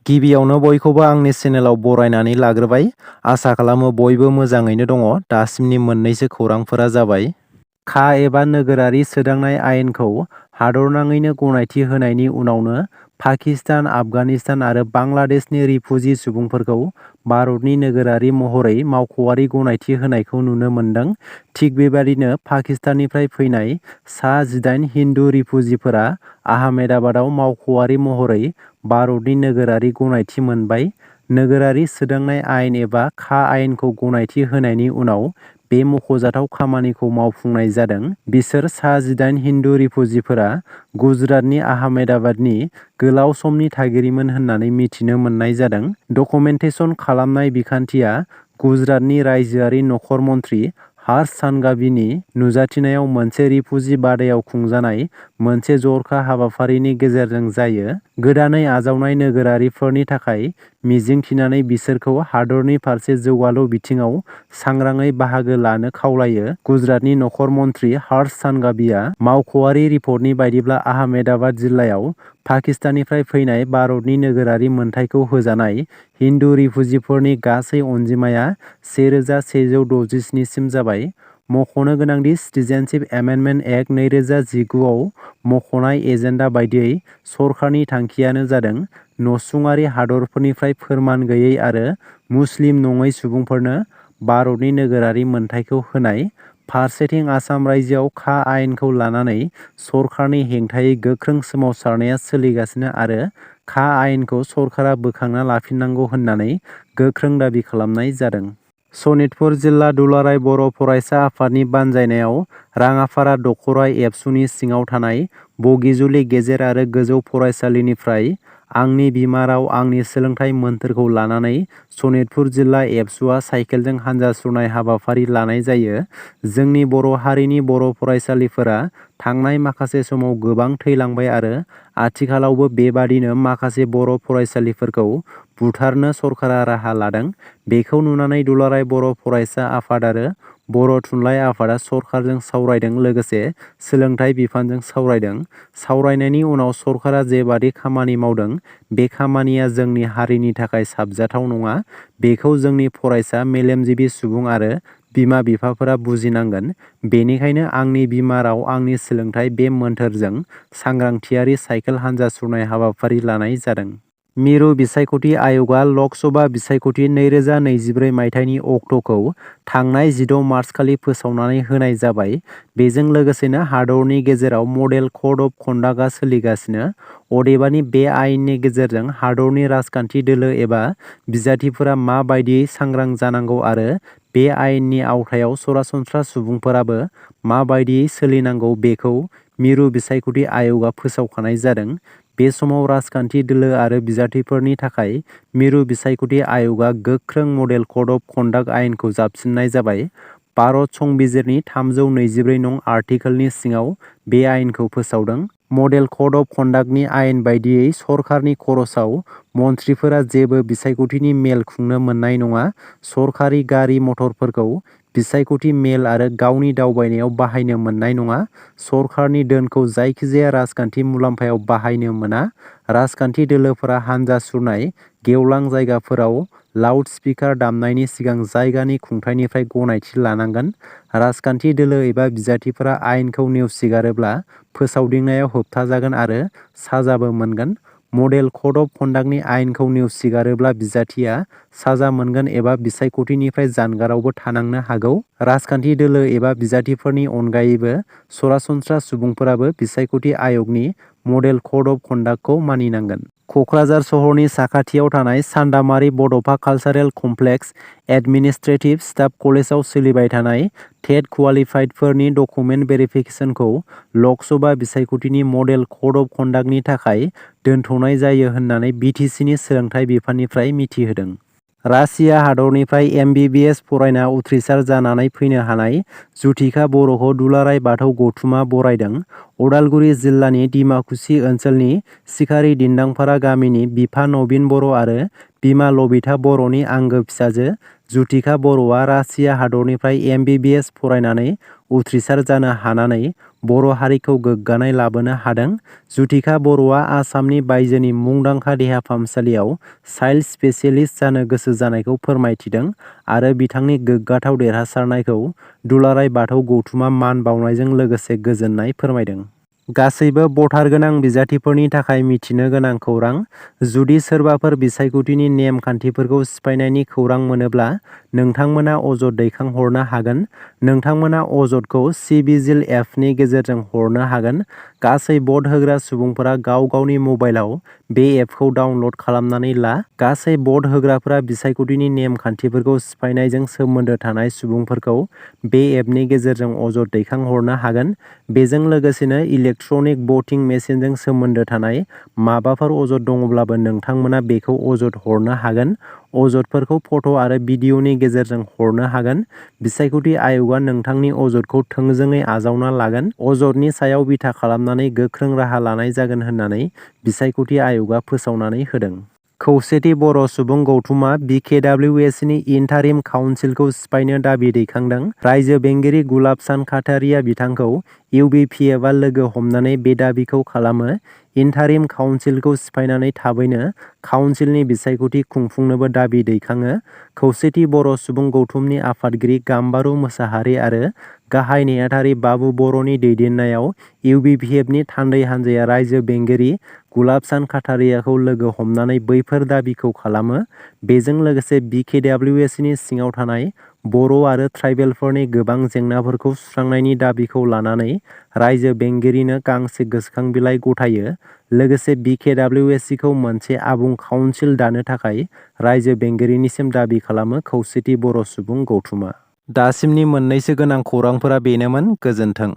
गिबियावनो बयखौबो आंनि चेनेलाव बरायनानै लाग्रोबाय। आसा खालामो बयबो मोजाङैनो दङ। दासिमनि मोननैसो खौरांफोरा जाबाय। खा एबा नोगोरारि सोदांनाय आयेनखौ हादरनाङैनो गनायथि होनायनि उनावनो पाकिस्तान, आफगानिस्तान आरो बांलादेशनि रिफुजि सुबुंफोरखौ भारतनि नोगोरारि महरै मावख'आरि गनायथि होनायखौ नुनो मोन्दों। थिग बेबादिनो पाकिस्ताननिफ्राय फैनाय सा 18 हिन्दु रिफुजिफोरा आहमेदाबादाव मावख'आरि महरै भारतनि नोगोरारि गनायथि मोनबाय। नोगोरारि सोदांनाय आयेन एबा खा आयेनखौ गनायथि होनायनि उनाव बे मख'जाथाव खामानिखौ मावफुंनाय जादों। बिसोर सा 18 हिन्दु रिफुजिफोरा गुजरातनि आहमेदाबादनि गोलाव समनि थागिरिमोन होननानै मिथिनो मोननाय जादों। डकुमेन्टेसन खालामनाय बिखान्थिया गुजरातनि रायजोआरि नखर मन्थ्रि हर्ष सानगाभिनि नुजाथिनायाव मोनसे रिफुजि बादायाव खुंजानाय मोनसे जर'खा हाबाफारिनि गेजेरजों जायो। गोदानै आजावनाय नोगोरारिफोरनि थाखाय मिजिं थिनानै बिसोरखौ हादरनि फारसे जौगालु बिथिङाव सांग्राङै बाहागो लानो खावलायो। गुजरातनि नखर मन्थ्रि हर्ष सानगाभिआ मावख'आरि रिपर्टनि बायदिब्ला आहमेदाबाद जिल्लायाव पाकिस्ताननिफ्राय फैनाय भारतनि नोगोरारि मोनथायखौ होजानाय हिन्दु रिफुजिफोरनि गासै अनजिमाया 1167 सिम जाबाय। मख'नो गोनांदि सिटिजेनशिप एमेन्डमेन्ट एक्ट 2019 आव मख'नाय एजेन्डा बायदियै सरकारनि थांखियानो जादों नसुंआरि हादरफोरनिफ्राय फोरमान गैयै आरो मुस्लिम नङै सुबुंफोरनो भारतनि नोगोरारि मोनथायखौ होनाय। फारसेथिं आसाम रायजोआव खा आयेनखौ लानानै सरकारनि हेंथायै गोख्रों सोमावसारनाया सोलिगासिनो आरो खा आयेनखौ सरकारा बोखांना लाफिननांगौ होननानै गोख्रों दाबि खालामनाय जादों। सनितपुर जिल्ला दुलाराय बर' फरायसा आफादनि बानजायनायाव राङापारा दख'रा एबसुनि सिङाव थानाय बगिजुलि गेजेर आरो गोजौ फरायसालिनिफ्राय आंनि बिमा राव आंनि सोलोंथाइ मोन्थोरखौ लानानै सनितपुर जिल्ला एबसुआ साइकेलजों हान्जा सुरनाय हाबाफारि लानाय जायो। जोंनि बर' हारिनि बर' फरायसालिफोरा थांनाय माखासे समाव गोबां थैलांबाय आरो आथिखालावबो बेबादिनो माखासे बर' फरायसालिफोरखौ बुथारनो सरकारा राहा लादों। बेखौ नुनानै दुलाराय बर' फरायसा आफाद आरो बर' थुनलाइ आफादा सरकारजों सावरायदों लोगोसे सोलोंथाइ बिफानजों सावरायदों। सावरायनायनि उनाव सरकारा जेबादि खामानि मावदों बे खामानिया जोंनि हारिनि थाखाय साबजाथाव नङा। बेखौ जोंनि फरायसा, मेलेमजिबि सुबुं आरो बिमा बिफाफोरा बुजिनांगोन। बेनिखायनो आंनि बिमा राव आंनि सोलोंथाइ बे मोन्थोरजों सांग्रांथियारि साइकेल हान्जा सुरनाय हाबाफारि लानाय जादों। मिरु बिसायख'थि आय'गआ लक सभा बिसायख'थि 2024 मायथाइनि अक्ट'खौ थांनाय 16 मार्चखालि फोसावनानै होनाय जाबाय। बेजों लोगोसेनो हादरनि गेजेराव मडेल कड अफ कन्डाक्टआ सोलिगासिनो। अदेबानि बे आयेननि गेजेरजों हादरनि राजखान्थि दोलो एबा बिजाथिफोरा मा बायदियै सांग्रां जानांगौ आरो बे आयेननि आवथायाव सरासनस्रा सुबुंफोराबो मा बायदियै सोलिनांगौ बेखौ मिरु बिसायख'थि आय'गआ फोसावखानाय जादों। बे समाव राजखान्थि दोलो आरो बिजाथिफोरनि थाखाय मिरु बिसायख'थि आय'गआ गोख्रों मडेल कड अफ कन्डाक्ट आयेनखौ जाबसिननाय जाबाय। भारत संबिजिरनि 324 नं आर्टिकोलनि सिङाव बे आयेनखौ फोसावदों। मडेल कड अफ कन्डाक्टनि आयेन बायदियै सरकारनि खरसाव मन्थ्रिफोरा जेबो बिसायख'थिनि मेल खुंनो मोननाय नङा। सरकारि गारि मटरफोरखौ बिसायख'थि मेल आरो गावनि दावबायनायाव बाहायनो मोननाय नङा। सरकारनि धोनखौ जायखिजाया राजखान्थि मुलाम्फायाव बाहायनो मोना। राजखान्थि दोलोफोरा हान्जा सुरनाय गेवलां जायगाफोराव लाउड स्पिकार दामनायनि सिगां जायगानि खुंथायनिफ्राय गनायथि लानांगोन। राजखान्थि दोलो एबा बिजाथिफोरा आयेनखौ नेवसिगारोब्ला फोसावदिंनायाव होबथाजागोन आरो साजाबो मोनगोन। मडेल कड अफ कन्डाक्टनि आयेनखौ नेवसिगारोब्ला बिजाथिया साजा मोनगोन एबा बिसायख'थिनिफ्राय जानगारावबो थानांनो हागौ। राजखान्थि दोलो एबा बिजाथिफोरनि अनगायैबो सरासनस्रा सुबुंफोराबो बिसायख'थि आय'गनि मडेल कड अफ कन्डाक्टखौ मानिनांगोन। क'क्राझार सहरनि साखाथियाव थानाय सान्दामारि बड'फा कालचारेल कमप्लेक्स एडमिनिस्ट्रेटिभ स्टाफ कलेजाव सोलिबाय थानाय टेट क्वालिफाइडफोरनि डकुमेन्ट भेरिफिकेसनखौ लक सभा बिसायख'थिनि मडेल कड अफ कन्डाक्टनि थाखाय दोनथ'नाय जायो होननानै बिटिसिनि सोलोंथाइ बिफाननिफ्राय मिथिहोदों। रासिया हादरनिफ्राय MBBS फरायना उथ्रिसार जानानै फैनो हानाय जुथिखा बर'खौ दुलाराय बाथौ गौथुमा बरायदों। उदालगुरि जिल्लानि डिमाकुसि ओनसोलनि सिखारि दिन्दांपारा गामिनि बिफा नबिन बर' आरो बिमा लबिथा बर'नि आंगो फिसाजो जुथिखा बर'आ रासिया हादरनिफ्राय MBBS फरायनानै उथ्रिसार जानो हानानै बर' हारिखौ गोग्गानाय लाबोनो हादों। जुथिखा बर'आ आसामनि बायजोनि मुंदांखा देहा फाहामसालियाव चाइल्ड स्पेसियेलिस्ट जानो गोसो जानायखौ फोरमायथिदों आरो बिथांनि गोग्गाथाव देरहासारनायखौ दुलाराय बाथौ गौथुमा मान बावनायजों लोगोसे गोजोननाय फोरमायदों। गासैबो भटार गोनां बिजाथिफोरनि थाखाय मिथिनो गोनां खौरां। जुदि सोरबाफोर बिसायख'थिनि नेम खान्थिफोरखौ सिफायनायनि खौरां मोनोब्ला नोंथांमोना अजद दैखांहरनो हागोन। नोंथांमोना अजदखौ सि-भिजिल एपनि गेजेरजों हरनो हागोन। गासै भट होग्रा सुबुंफोरा गाव गावनि मबाइलाव बे एपखौ डाउनलड खालामनानै ला। गासै भट होग्राफोरा बिसायख'थिनि नेम खान्थिफोरखौ सिफायनायजों सोमोन्दो थानाय सुबुंफोरखौ बे एपनि गेजेरजों अजद दैखांहरनो हागोन। बेजों लोगोसेनो इलेक्ट्रनिक भटिं मेसिनजों सोमोन्दो थानाय माबाफोर अजद दङब्लाबो नोंथांमोना बेखौ अजद हरनो हागोन। अजदफोरखौ फट' आरो भिडिअ'नि गेजेरजों हरनो हागोन। बिसायख'थि आय'गआ नोंथांनि अजदखौ थोंजोङै आजावना लागोन। अजदनि सायाव बिथा खालामनानै गोख्रों राहा लानाय जागोन होननानै बिसायख'थि आय'गआ फोसावनानै होदों। खौसेथि बर' सुबुं गौथुमा BKWACनि इन्टारिम काउन्सिलखौ सिफायनो दाबि दैखांदों। रायजो बेंगिरि गुलाब सान खाथारिया बिथांखौ इउबिपिएफआ लोगो हमनानै बे दाबिखौ खालामो। इन्टारिम काउन्सिलखौ सिफायनानै थाबैनो काउन्सिलनि बिसायख'थि खुंफुंनोबो दाबि दैखाङो। खौसेथि बर' सुबुं गौथुमनि आफादगिरि गाम्बारु मोसाहारि आरो गाहाय नेहाथारि बाबु बर'नि दैदेननायाव इउबिपिएफनि थान्दै हान्जाया रायजो बेंगिरि गुलाब सान खाथारियाखौ लोगो हमनानै बैफोर दाबिखौ खालामो। बेजों लोगोसे BKWACनि सिङाव थानाय बर' आरो ट्राइबेलफोरनि गोबां जेंनाफोरखौ सुस्रांनायनि दाबिखौ लानानै रायजो बेंगिरिनो गांसे गोसोखां बिलाइ गथायो। लोगोसे BKWACखौ मोनसे आबुं काउन्सिल दानो थाखाय रायजो बेंगिरिनिसिम दाबि खालामो। खौसेथि बर' सुबुं गौथुमा। दासिमनि मोननैसो गोनां खौरांफोरा बेनोमोन। गोजोन्थों।